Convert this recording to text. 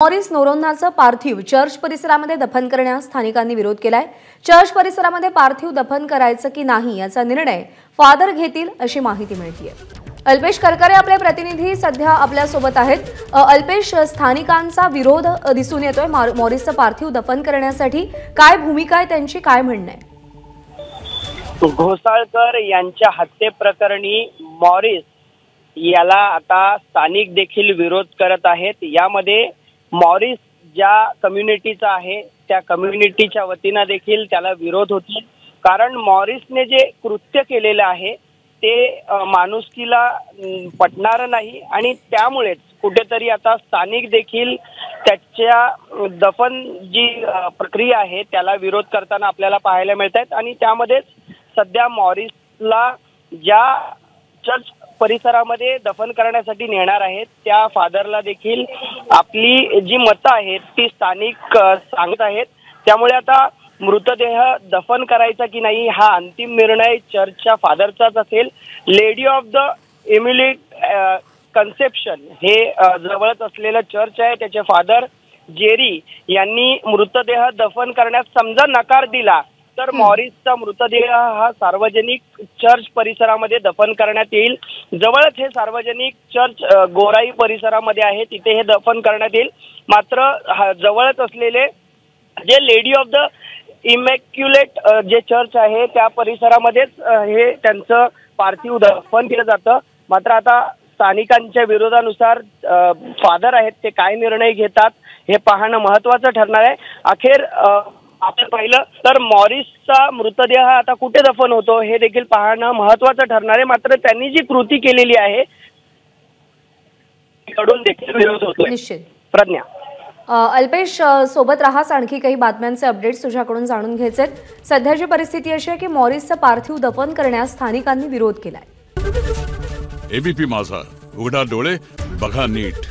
Morris नोरोन्हाचं पार्थिव church परिसरामध्ये दफन करण्यास स्थानिकांनी विरोध केलाय। चर्च परिसरामध्ये पार्थिव दफन करायचं की नाही याचा निर्णय फादर घेतील अशी माहिती मिळतेय। अल्पेश करकरे आपले प्रतिनिधी सध्या आपल्या सोबत आहेत। अल्पेश, स्थानिकांचा विरोध दिसून येतोय मॉरिसचं पार्थिव दफन करण्यासाठी, काय भूमिका आहे त्यांची, काय म्हणणं आहे? घोसाळकर यांच्या हत्येप्रकरणी मॉरिस याला आता स्थानिक देखील विरोध करत आहेत। यामध्ये मॉरिस ज्या कम्युनिटीचा आहे त्या कम्युनिटीच्या वतीने देखील त्याला विरोध होतो, कारण मॉरिसने जे कृत्य केलेले आहे ते माणुसकीला पटणार नाही आणि त्यामुळेच कुठेतरी आता स्थानिक देखील त्याच्या दफन जी प्रक्रिया आहे त्याला विरोध करताना आपल्याला पाहायला मिळतात। आणि त्यामध्ये सध्या मॉरिसला ज्या चर्च परिसरामध्ये दफन करण्यासाठी नेणार आहेत त्या फादरला देखील आपली जी मतं आहेत ती स्थानिक सांगत आहेत। त्यामुळे आता मृतदेह दफन करायचा की नाही हा अंतिम निर्णय चर्चच्या फादरचाच असेल। Lady of the emulate conception हे जवळच असलेलं चर्च आहे, त्याचे फादर जेरी यांनी मृतदेह दफन करण्यास समजा नकार दिला तर मॉरिसचा मृतदेह हा सार्वजनिक चर्च परिसरामध्ये दफन करण्यात येईल। जवळच हे सार्वजनिक चर्च गोराई परिसरामध्ये आहे, तिथे हे दफन करण्यात येईल। मात्र जवळच असलेले जे लेडी ऑफ द इमॅक्युलेट जे चर्च आहे त्या परिसरामध्येच हे त्यांचं पार्थिव दफन केलं जातं। मात्र आता स्थानिकांच्या विरोधानुसार फादर आहेत ते काय निर्णय घेतात हे पाहणं महत्त्वाचं ठरणार आहे। अखेर आपण पाहिलं तर मॉरिसचा मृतदेह आता कुठे दफन होतो हे देखील पाहणं महत्त्वाचं ठरणार आहे। मात्र त्यांनी जी कृती केलेली आहे कडून देखील विरोध होतोय। निश्चित प्रज्ञा, अल्पेश सोबत राहास, आणखी काही बातम्यांचे अपडेट्स तुझ्याकडून जाणून घ्यायचे। सध्याची परिस्थिती अशी आहे की मॉरिसचं पार्थिव दफन करण्यास स्थानिकांनी विरोध केलाय। एबीपी माझा, उघडा डोळे बघा नीट।